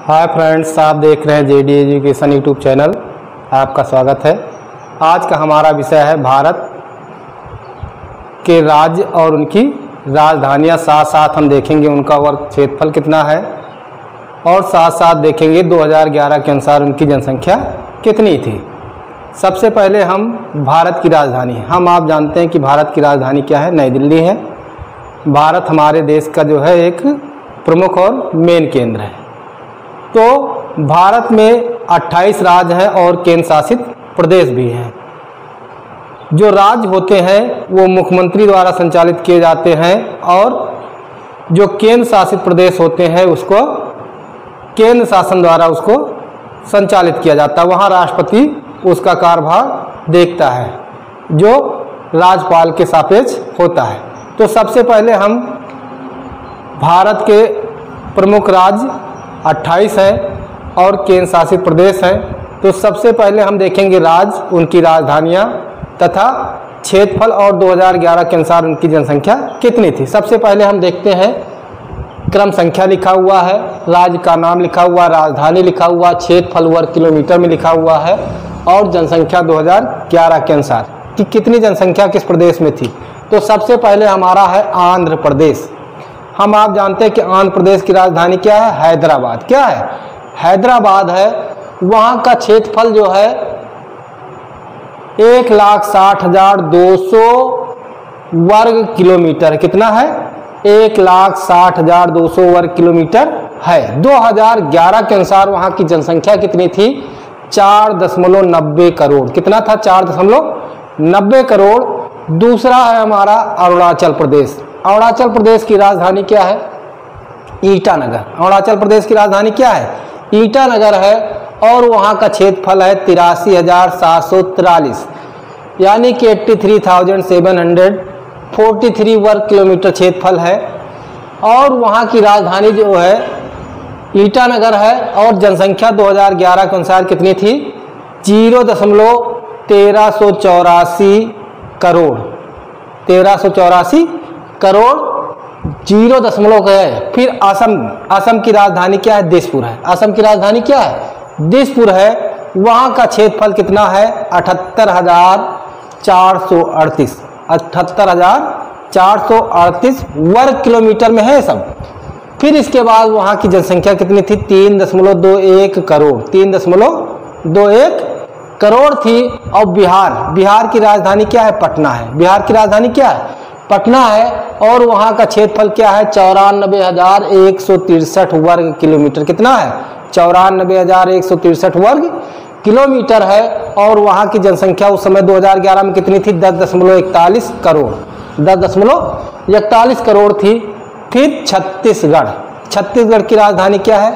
Hi friends, आप देख रहे हैं जेडी एजुकेशन यूट्यूब चैनल। आपका स्वागत है। आज का हमारा विषय है भारत के राज्य और उनकी राजधानियां। साथ साथ हम देखेंगे उनका वर्ग क्षेत्रफल कितना है और साथ साथ देखेंगे 2011 के अनुसार उनकी जनसंख्या कितनी थी। सबसे पहले हम भारत की राजधानी, आप जानते हैं कि भारत की राजधानी क्या है, नई दिल्ली है। भारत हमारे देश का जो है एक प्रमुख और मेन केंद्र है। तो भारत में 28 राज्य हैं और केंद्र शासित प्रदेश भी हैं। जो राज्य होते हैं वो मुख्यमंत्री द्वारा संचालित किए जाते हैं और जो केंद्र शासित प्रदेश होते हैं उसको केंद्र शासन द्वारा उसको संचालित किया जाता है। वहाँ राष्ट्रपति उसका कार्यभार देखता है जो राज्यपाल के सापेक्ष होता है। तो सबसे पहले हम भारत के प्रमुख राज्य 28 हैं और केंद्र शासित प्रदेश हैं। तो सबसे पहले हम देखेंगे राज्य, उनकी राजधानियां तथा क्षेत्रफल और 2011 के अनुसार उनकी जनसंख्या कितनी थी। सबसे पहले हम देखते हैं क्रम संख्या लिखा हुआ है, राज्य का नाम लिखा हुआ, राजधानी लिखा हुआ, क्षेत्रफल वर्ग किलोमीटर में लिखा हुआ है और जनसंख्या 2011 के अनुसार कि कितनी जनसंख्या किस प्रदेश में थी। तो सबसे पहले हमारा है आंध्र प्रदेश। आप जानते हैं कि आंध्र प्रदेश की राजधानी क्या है, हैदराबाद। क्या है, हैदराबाद है। वहाँ का क्षेत्रफल जो है 1,60,200 वर्ग किलोमीटर। कितना है, 1,60,200 वर्ग किलोमीटर है। 2011 के अनुसार वहाँ की जनसंख्या कितनी थी, 4.90 करोड़। कितना था, 4.90 करोड़। दूसरा है हमारा अरुणाचल प्रदेश। अरुणाचल प्रदेश की राजधानी क्या है, ईटानगर। अरुणाचल प्रदेश की राजधानी क्या है, ईटानगर है और वहाँ का क्षेत्रफल है 83,743 यानी कि 83,743 वर्ग किलोमीटर क्षेत्रफल है। और वहाँ की राजधानी जो है ईटानगर है और जनसंख्या 2011 के अनुसार कितनी थी, 0.1384 करोड़। 1384 करोड़ 0 है। फिर असम की राजधानी क्या है, दिसपुर है। असम की राजधानी क्या है, दिसपुर है। वहाँ का क्षेत्रफल कितना है, 78,438 78,438 वर्ग किलोमीटर में है सब। फिर इसके बाद वहाँ की जनसंख्या कितनी थी, 3.21 करोड़। 3.21 करोड़ थी। और बिहार की राजधानी क्या है, पटना है। बिहार की राजधानी क्या है, पटना है और वहाँ का क्षेत्रफल क्या है, 94,163 वर्ग किलोमीटर। कितना है, 94,163 वर्ग किलोमीटर है। और वहाँ की जनसंख्या उस समय 2011 में कितनी थी, 10.41 करोड़। 10.41 करोड़ थी। फिर छत्तीसगढ़ की राजधानी क्या है,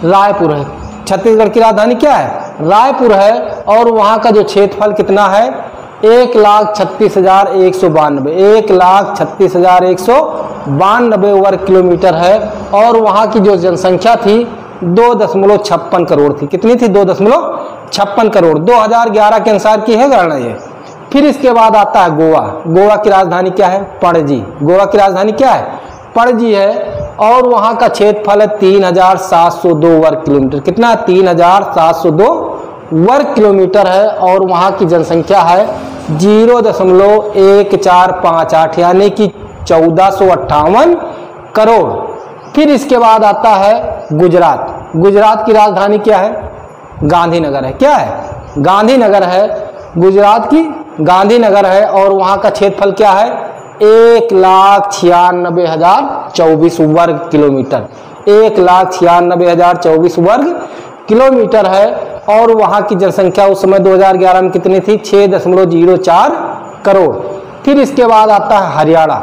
रायपुर है। छत्तीसगढ़ की राजधानी क्या है, रायपुर है और वहाँ का जो क्षेत्रफल कितना है, 1,36,192 1,36,192 वर्ग किलोमीटर है। और वहाँ की जो जनसंख्या थी 2.56 करोड़ थी। कितनी थी, 2.56 करोड़। 2011 के अनुसार की है गणना ये। फिर इसके बाद आता है गोवा। गोवा की राजधानी क्या है, पणजी। गोवा की राजधानी क्या है, पणजी है और वहाँ का क्षेत्रफल है 3,702 वर्ग किलोमीटर। कितना, 3,702 वर्ग किलोमीटर है। और वहाँ की जनसंख्या है 0.1458 यानी कि 1458 करोड़। फिर इसके बाद आता है गुजरात। गुजरात की राजधानी क्या है, गांधीनगर है। क्या है, गांधीनगर है। गुजरात की गांधीनगर है और वहाँ का क्षेत्रफल क्या है, 1,96,024 वर्ग किलोमीटर। 1,96,024 वर्ग किलोमीटर है। और वहाँ की जनसंख्या उस समय 2011 में कितनी थी, 6.04 करोड़। फिर इसके बाद आता है हरियाणा।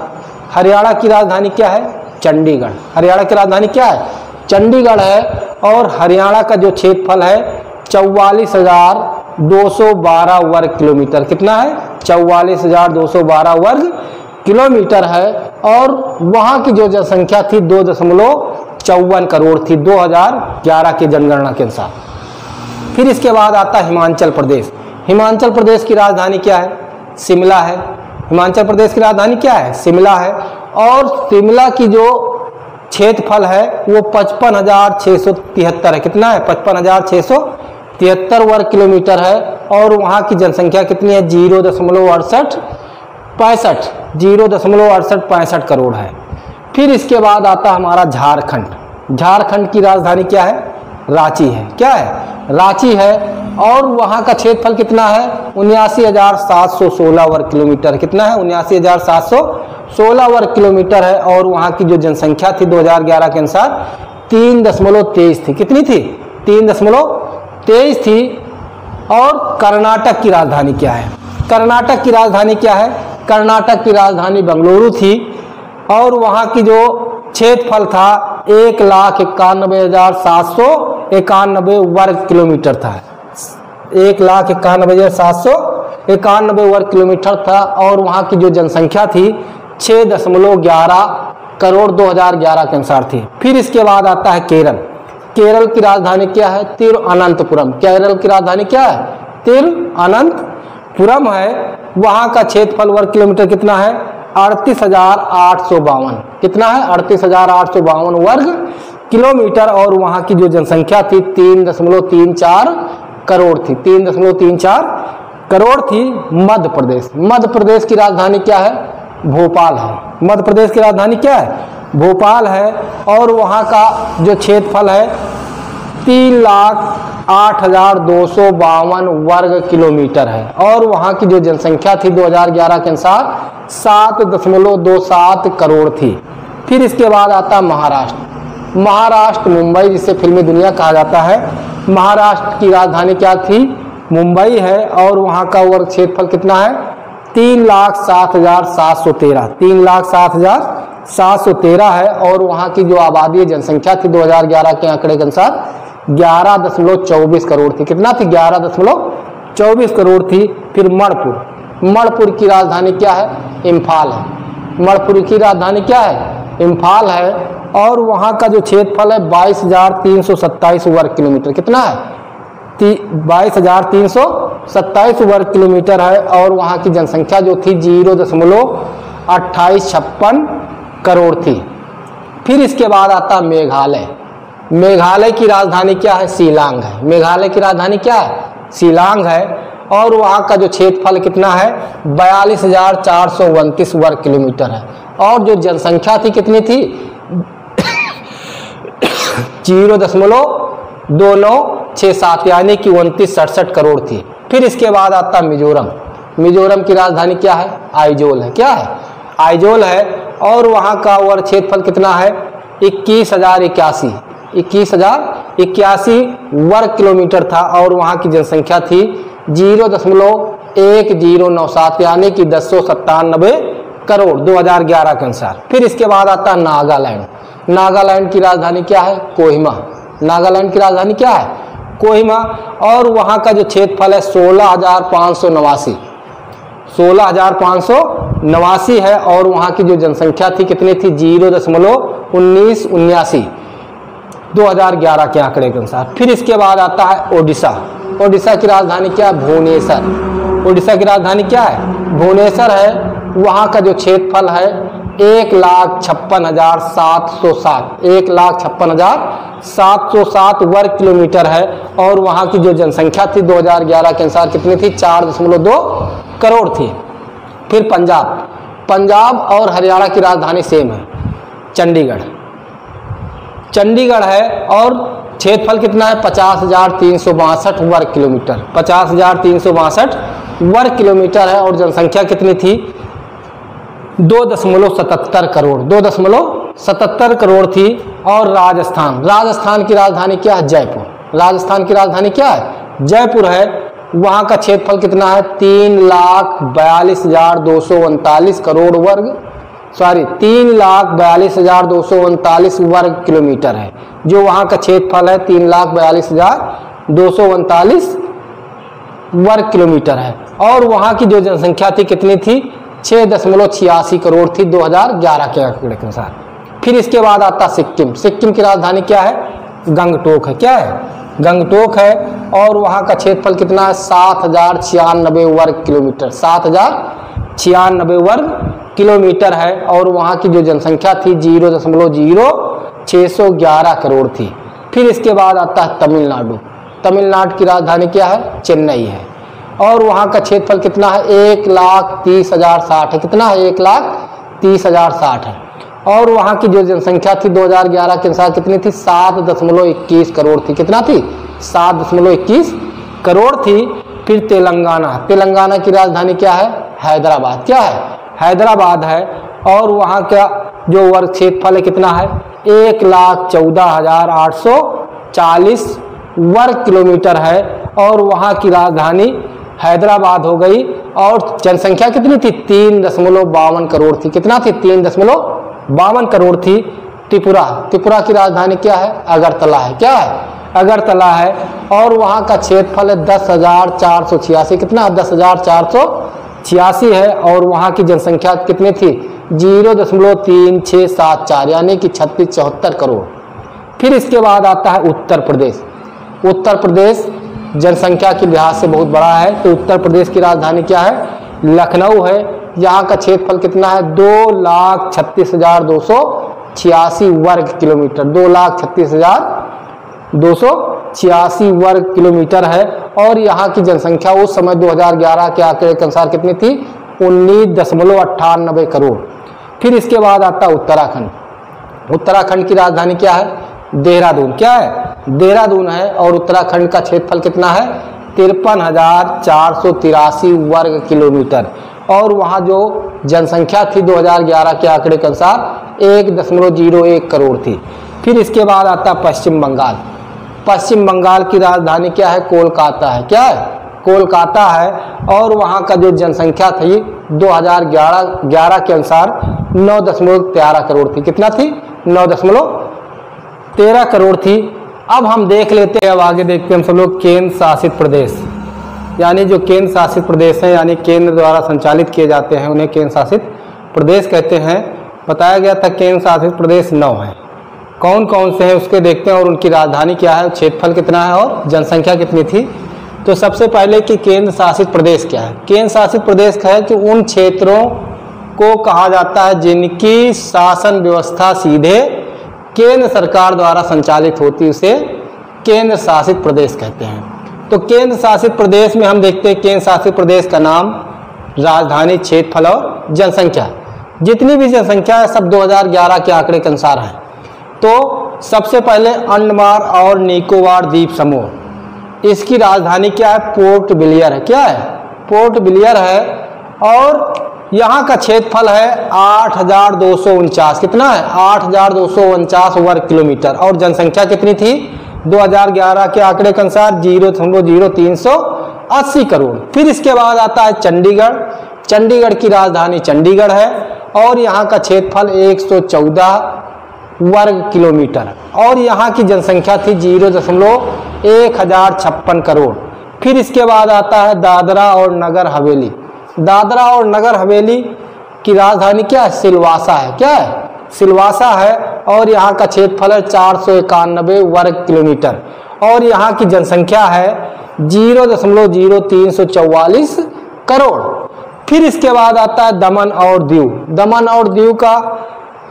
हरियाणा की राजधानी क्या है, चंडीगढ़। हरियाणा की राजधानी क्या है, चंडीगढ़ है। और हरियाणा का जो क्षेत्रफल है 44,212 वर्ग किलोमीटर। कितना है, 44,212 वर्ग किलोमीटर है। और वहाँ की जो जनसंख्या थी 2.54 करोड़ थी 2011 की जनगणना के अनुसार। फिर इसके बाद आता है हिमाचल प्रदेश। हिमाचल प्रदेश की राजधानी क्या है, शिमला है। हिमाचल प्रदेश की राजधानी क्या है, शिमला है। और शिमला की जो क्षेत्रफल है वो 55,673 है। कितना है? 55,673 वर्ग किलोमीटर है। और वहाँ की जनसंख्या कितनी है? 0.68 करोड़ है। फिर इसके बाद आता हमारा झारखंड। झारखंड की राजधानी क्या है? रांची है। क्या है? रांची है। और वहाँ का क्षेत्रफल कितना है? 79,716 वर्ग किलोमीटर। कितना है? 79,716 वर्ग किलोमीटर है। और वहाँ की जो जनसंख्या थी 2011 के अनुसार 3.23 थी। कितनी थी? 3.23 थी। और कर्नाटक की राजधानी क्या है? कर्नाटक की राजधानी क्या है? कर्नाटक की राजधानी बेंगलुरु थी। और वहाँ की जो क्षेत्रफल था 1,91,791 वर्ग किलोमीटर था। 1,91,791 वर्ग किलोमीटर था। और वहाँ की जो जनसंख्या थी 6.11 करोड़ 2011 के अनुसार थी। फिर इसके बाद आता है केरल। केरल की राजधानी क्या है? तिरुअनंतपुरम। केरल की राजधानी क्या है? तिरुअनंतपुरम है। वहाँ का क्षेत्रफल वर्ग किलोमीटर कितना है? 38,852। कितना है? 38,852 वर्ग किलोमीटर। और वहाँ की जो जनसंख्या थी 3.34 करोड़ थी। 3.34 करोड़ थी। मध्य प्रदेश। मध्य प्रदेश की राजधानी क्या है? भोपाल है। मध्य प्रदेश की राजधानी क्या है? भोपाल है। और वहाँ का जो क्षेत्रफल है 3,08,252 वर्ग किलोमीटर है। और वहाँ की जो जनसंख्या थी 2011 के अनुसार 7.27 करोड़ थी। फिर इसके बाद आता महाराष्ट्र। महाराष्ट्र मुंबई, जिसे फिल्मी दुनिया कहा जाता है। महाराष्ट्र की राजधानी क्या थी? मुंबई है। और वहाँ का वर्ग क्षेत्रफल कितना है? 3,07,713। 3,07,713 है। और वहाँ की जो आबादी जनसंख्या थी 2011 के आंकड़े के अनुसार 11.24 करोड़ थी। कितना थी? 11.24 करोड़ थी। फिर मणिपुर। मणिपुर की राजधानी क्या है? इम्फाल है। मणिपुर की राजधानी क्या है? इम्फाल है। और वहाँ का जो क्षेत्रफल है 22,327 वर्ग किलोमीटर। कितना है? 22,327 वर्ग किलोमीटर है। और वहाँ की जनसंख्या जो थी 0.2856 करोड़ थी। फिर इसके बाद आता मेघालय। मेघालय की राजधानी क्या है? शिलांग है। मेघालय की राजधानी क्या है? शिलांग है। और वहाँ का जो क्षेत्रफल कितना है? 42,429 वर्ग किलोमीटर है। और जो जनसंख्या थी कितनी थी? 0.2967 यानी कि 2967 करोड़ थी। फिर इसके बाद आता मिजोरम। मिजोरम की राजधानी क्या है? आइजोल है। क्या है? आइजोल है। और वहाँ का वर्ग क्षेत्रफल कितना है? 21,081 वर्ग किलोमीटर था। और वहाँ की जनसंख्या थी 0.1097 यानी कि 1097 करोड़ 2011 के अनुसार। फिर इसके बाद आता नागालैंड। नागालैंड की राजधानी क्या है? कोहिमा। नागालैंड की राजधानी क्या है? कोहिमा। और वहाँ का जो क्षेत्रफल है 16,589 है। और वहाँ की जो जनसंख्या थी कितनी थी? 0.1979 2011 के आंकड़े के अनुसार। फिर इसके बाद आता है ओडिशा। ओडिशा की राजधानी क्या है? भुवनेश्वर। ओडिशा की राजधानी क्या है? भुवनेश्वर है। वहाँ का जो क्षेत्रफल है 1,56,707 1,56,707 वर्ग किलोमीटर है। और वहाँ की जो जनसंख्या थी 2011 के अनुसार कितनी थी? 4.2 करोड़ थी। फिर पंजाब। पंजाब और हरियाणा की राजधानी सेम है, चंडीगढ़। चंडीगढ़ है। और क्षेत्रफल कितना है? 50,362 वर्ग किलोमीटर। 50,362 वर्ग किलोमीटर है। और जनसंख्या कितनी थी? 2.77 करोड़ 2.77 करोड़ थी। और राजस्थान। राजस्थान की राजधानी क्या है? जयपुर। राजस्थान की राजधानी क्या है? जयपुर है। वहाँ का क्षेत्रफल कितना है? 3,42,239 करोड़ वर्ग 3,42,239 वर्ग किलोमीटर है। जो वहाँ का क्षेत्रफल है 3,42,239 वर्ग किलोमीटर है। और वहाँ की जो जनसंख्या थी कितनी थी? 6.86 करोड़ थी 2011 के आंकड़े के अनुसार। फिर इसके बाद आता सिक्किम। सिक्किम की राजधानी क्या है? गंगटोक है। क्या है? गंगटोक है। और वहाँ का क्षेत्रफल कितना है? 7,096 वर्ग किलोमीटर। 7,096 वर्ग किलोमीटर है। और वहाँ की जो जनसंख्या थी 0.0 611 करोड़ थी। फिर इसके बाद आता है तमिलनाडु। तमिलनाडु की राजधानी क्या है? चेन्नई है। और वहाँ का क्षेत्रफल कितना है? 1,30,060 है। कितना है? 1,30,060 है। और वहाँ की जो जनसंख्या थी 2011 के अनुसार कितनी थी? 7.21 करोड़ थी। कितना थी? 7.21 करोड़ थी। फिर तेलंगाना की राजधानी क्या है? हैदराबाद। क्या है? हैदराबाद है। और वहाँ का जो वर्ग क्षेत्रफल है कितना है? 1,14,840 वर्ग किलोमीटर है। और वहाँ की राजधानी हैदराबाद हो गई। और जनसंख्या कितनी थी? 3.52 करोड़ थी। कितना थी? 3.52 करोड़ थी। त्रिपुरा की राजधानी क्या है? अगरतला है। क्या है? अगरतला है। और वहाँ का क्षेत्रफल है 10,486। कितना? 10,486 है। और वहाँ की जनसंख्या कितनी थी? 0.3674 यानी कि 3674 करोड़। फिर इसके बाद आता है उत्तर प्रदेश। उत्तर प्रदेश जनसंख्या के लिहाज से बहुत बड़ा है। तो उत्तर प्रदेश की राजधानी क्या है? लखनऊ है। यहाँ का क्षेत्रफल कितना है? 2,36,286 वर्ग किलोमीटर। 2,36,286 वर्ग किलोमीटर है। और यहाँ की जनसंख्या उस समय 2011 के आंकड़े के अनुसार कितनी थी? 19.98 करोड़। फिर इसके बाद आता है उत्तराखंड। उत्तराखंड की राजधानी क्या है? देहरादून। क्या है? देहरादून है। और उत्तराखंड का क्षेत्रफल कितना है? 53,483 वर्ग किलोमीटर। और वहाँ जो जनसंख्या थी 2011 के आंकड़े के अनुसार 1.01 करोड़ थी। फिर इसके बाद आता है पश्चिम बंगाल। पश्चिम बंगाल की राजधानी क्या है? कोलकाता है। क्या है? कोलकाता है। और वहाँ का जो जनसंख्या थी 2011 के अनुसार 9.13 करोड़ थी। कितना थी? 9.13 करोड़ थी। अब हम देख लेते हैं, अब आगे देखते हैं हम सब लोग केंद्र शासित प्रदेश, यानी जो केंद्र शासित प्रदेश हैं यानी केंद्र द्वारा संचालित किए जाते हैं उन्हें केंद्र शासित प्रदेश कहते हैं। बताया गया था केंद्र शासित प्रदेश 9 हैं। कौन कौन से हैं उसके देखते हैं और उनकी राजधानी क्या है, क्षेत्रफल कितना है और जनसंख्या कितनी थी। तो सबसे पहले कि केंद्र शासित प्रदेश क्या है। केंद्र शासित प्रदेश है कि उन क्षेत्रों को कहा जाता है जिनकी शासन व्यवस्था सीधे केंद्र सरकार द्वारा संचालित होती, उसे केंद्र शासित प्रदेश कहते हैं। तो केंद्र शासित प्रदेश में हम देखते हैं केंद्र शासित प्रदेश का नाम, राजधानी, क्षेत्रफल और जनसंख्या। जितनी भी जनसंख्या है सब 2011 के आंकड़े के अनुसार है। तो सबसे पहले अंडमान और निकोबार द्वीप समूह, इसकी राजधानी क्या है? पोर्ट ब्लेयर है। क्या है? पोर्ट ब्लेयर है। और यहाँ का क्षेत्रफल है 8,249। कितना है? 8,249 वर्ग किलोमीटर। और जनसंख्या कितनी थी 2011 के आंकड़े के अनुसार? 0.0380 करोड़। फिर इसके बाद आता है चंडीगढ़। चंडीगढ़ की राजधानी चंडीगढ़ है। और यहाँ का क्षेत्रफल 114 वर्ग किलोमीटर। और यहाँ की जनसंख्या थी 0.1056 करोड़। फिर इसके बाद आता है दादरा और नगर हवेली। दादरा और नगर हवेली की राजधानी क्या है? सिलवासा है। क्या है? सिलवासा है। और यहाँ का क्षेत्रफल है 491 वर्ग किलोमीटर। और यहाँ की जनसंख्या है 0.0344 करोड़। फिर इसके बाद आता है दमन और दीव। दमन और दीव का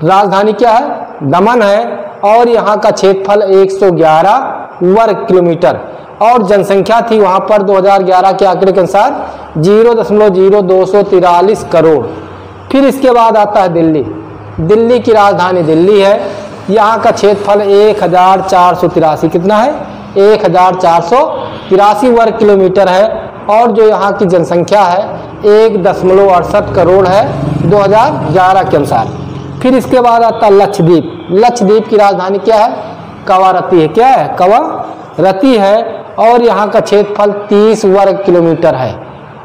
राजधानी क्या है? दमन है। और यहाँ का क्षेत्रफल 111 वर्ग किलोमीटर। और जनसंख्या थी वहाँ पर 2011 के आंकड़े के अनुसार 0.0243 करोड़। फिर इसके बाद आता है दिल्ली। दिल्ली की राजधानी दिल्ली है। यहाँ का क्षेत्रफल 1,483। कितना है? 1,483 वर्ग किलोमीटर है। और जो यहाँ की जनसंख्या है 1.68 करोड़ है 2011 के अनुसार। फिर इसके बाद आता है लक्षद्वीप। लक्षद्वीप की राजधानी क्या है? कवारत्ती है। क्या है? कवारत्ती है। और यहाँ का क्षेत्रफल 30 वर्ग किलोमीटर है।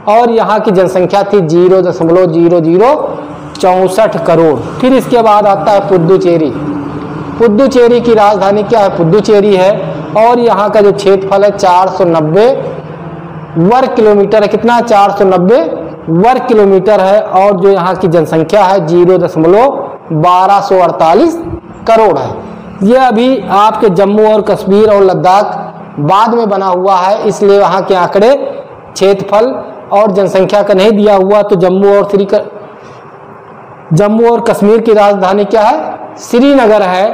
और यहाँ की जनसंख्या थी 0.0064 करोड़। फिर इसके बाद आता है पुदुचेरी। पुदुचेरी की राजधानी क्या है? पुदुचेरी है। और यहाँ का जो क्षेत्रफल है 490 वर्ग किलोमीटर है। कितना? 490 वर्ग किलोमीटर है। और जो यहाँ की जनसंख्या है 0.1248 करोड़ है। ये अभी आपके जम्मू और कश्मीर और लद्दाख बाद में बना हुआ है, इसलिए वहाँ के आंकड़े क्षेत्रफल और जनसंख्या का नहीं दिया हुआ। तो जम्मू और कश्मीर की राजधानी क्या है? श्रीनगर है।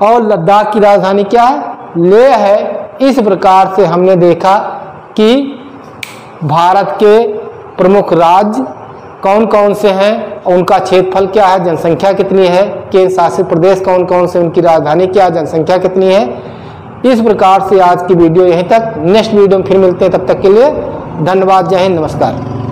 और लद्दाख की राजधानी क्या है? लेह है। इस प्रकार से हमने देखा कि भारत के प्रमुख राज्य कौन कौन से हैं, उनका क्षेत्रफल क्या है, जनसंख्या कितनी है, केंद्र शासित प्रदेश कौन कौन से, उनकी राजधानी क्या, जनसंख्या कितनी है। इस प्रकार से आज की वीडियो यहीं तक। नेक्स्ट वीडियो में फिर मिलते हैं, तब तक के लिए धन्यवाद। जय हिंद, नमस्कार।